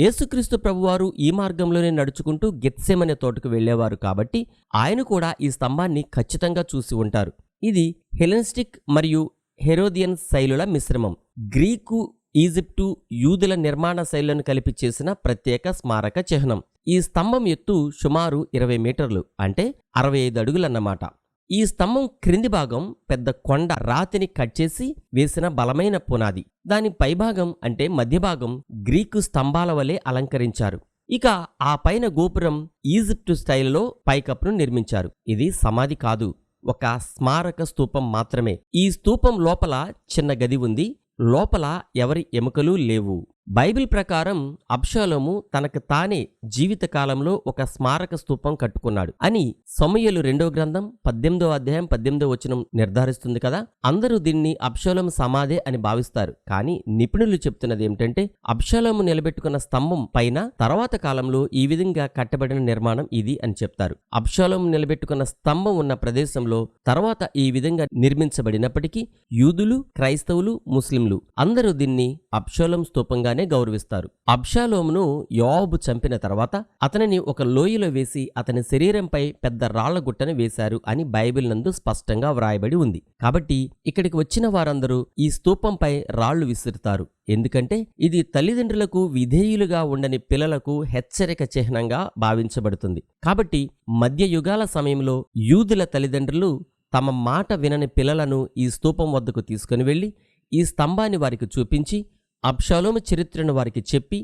యేసుక్రీస్తు ప్రభువారు ఈ మార్గంలోనే నడుచుకుంటూ గెత్సెమనే తోటకు వెళ్లేవారు కాబట్టి ఆయన కూడా ఈ స్తంభాన్ని ఖచ్చితంగా చూసి ఉంటారు. ఇది హెలెనిస్టిక్ మరియు హెరోదియన్ శైలుల మిశ్రమం. గ్రీకు, ఈజిప్టు, యూదుల నిర్మాణ శైలులను కలిపి చేసిన ప్రత్యేక స్మారక చిహ్నం. ఈ స్తంభం ఎత్తు సుమారు 20 మీటర్లు, అంటే 65 అడుగులన్నమాట. ఈ స్తంభం క్రింది భాగం పెద్ద కొండ రాతిని కట్ చేసి వేసిన బలమైన పునాది. దాని పైభాగం అంటే మధ్యభాగం గ్రీకు స్తంభాల వలె అలంకరించారు. ఇక ఆ పైన గోపురం ఈజిప్టు స్టైల్లో పైకప్పును నిర్మించారు. ఇది సమాధి కాదు, ఒక స్మారక స్తూపం మాత్రమే. ఈ స్తూపం లోపల చిన్న గది ఉంది. లోపల ఎవరి ఎముకలు లేవు. బైబిల్ ప్రకారం అబ్షాలోము తనకు తానే జీవితకాలంలో ఒక స్మారక స్తూపం కట్టుకున్నాడు అని సమూయేలు 2వ గ్రంథం 18వ అధ్యాయం 18వ వచనం నిర్ధారిస్తుంది కదా. అందరూ దీన్ని అబ్షాలోము సమాధే అని భావిస్తారు. కానీ నిపుణులు చెప్తున్నది ఏమిటంటే అబ్షాలోము నిలబెట్టుకున్న స్తంభం పైన తర్వాత కాలంలో ఈ విధంగా కట్టబడిన నిర్మాణం ఇది అని చెప్తారు. అబ్షాలోము నిలబెట్టుకున్న స్తంభం ఉన్న ప్రదేశంలో తర్వాత ఈ విధంగా నిర్మించబడినప్పటికీ యూదులు, క్రైస్తవులు, ముస్లింలు అందరూ దీన్ని అబ్షాలోము స్తూపంగా గౌరవిస్తారు. అబ్షాలోమును యోవాబు చంపిన తర్వాత అతనిని ఒక లోయలో వేసి అతని శరీరంపై పెద్ద రాళ్ల గుట్టను వేశారు అని బైబిల్ నందు స్పష్టంగా వ్రాయబడి ఉంది. కాబట్టి ఇక్కడికి వచ్చిన వారందరూ ఈ స్తూపంపై రాళ్లు విసురుతారు. ఎందుకంటే ఇది తల్లిదండ్రులకు విధేయులుగా ఉండని పిల్లలకు హెచ్చరిక చిహ్నంగా భావించబడుతుంది. కాబట్టి మధ్య యుగాల సమయంలో యూదుల తల్లిదండ్రులు తమ మాట వినని పిల్లలను ఈ స్తూపం వద్దకు తీసుకుని వెళ్లి ఈ స్తంభాన్ని వారికి చూపించి అబ్షాలోము చరిత్రను వారికి చెప్పి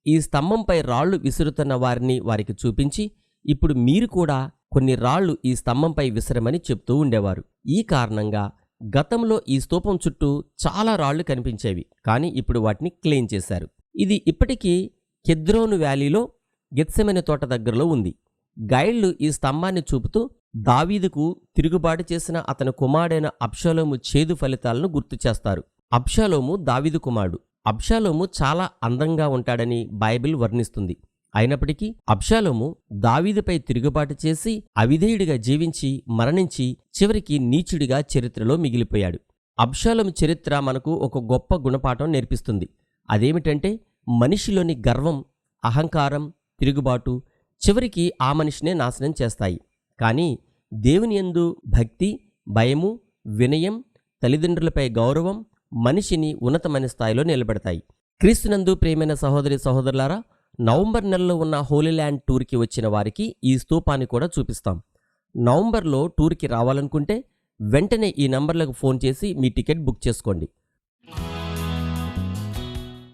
ఈ స్తంభంపై రాళ్లు విసురుతున్న వారిని వారికి చూపించి ఇప్పుడు మీరు కూడా కొన్ని రాళ్లు ఈ స్తంభంపై విసరమని చెప్తూ ఉండేవారు. ఈ కారణంగా గతంలో ఈ స్తూపం చుట్టూ చాలా రాళ్లు కనిపించేవి, కానీ ఇప్పుడు వాటిని క్లీన్ చేశారు. ఇది ఇప్పటికీ కెద్రోను వ్యాలీలో గెత్సెమనే తోట దగ్గరలో ఉంది. గైడ్లు ఈ స్తంభాన్ని చూపుతూ దావీదుకు తిరుగుబాటు చేసిన అతని కుమారుడైన అబ్షాలోము చేదు ఫలితాలను గుర్తు చేస్తారు. అబ్షాలోము దావీదు కుమారుడు. అబ్షాలోము చాలా అందంగా ఉంటాడని బైబిల్ వర్ణిస్తుంది. అయినప్పటికీ అబ్షాలోము దావీదుపై తిరుగుబాటు చేసి అవిధేయుడిగా జీవించి మరణించి చివరికి నీచుడిగా చరిత్రలో మిగిలిపోయాడు. అబ్షాలోము చరిత్ర మనకు ఒక గొప్ప గుణపాఠం నేర్పిస్తుంది. అదేమిటంటే మనిషిలోని గర్వం, అహంకారం, తిరుగుబాటు చివరికి ఆ మనిషినే నాశనం చేస్తాయి. కానీ దేవుని యందు భక్తి, భయము, వినయం, తల్లిదండ్రులపై గౌరవం మనిషిని ఉన్నతమైన స్థాయిలో నిలబెడతాయి. క్రీస్తునందు ప్రియమైన సహోదరి సహోదరులారా, నవంబర్ నెలలో ఉన్న హోలీ ల్యాండ్ టూర్కి వచ్చిన వారికి ఈ స్తూపాన్ని కూడా చూపిస్తాం. నవంబర్లో టూర్కి రావాలనుకుంటే వెంటనే ఈ నంబర్లకు ఫోన్ చేసి మీ టికెట్ బుక్ చేసుకోండి.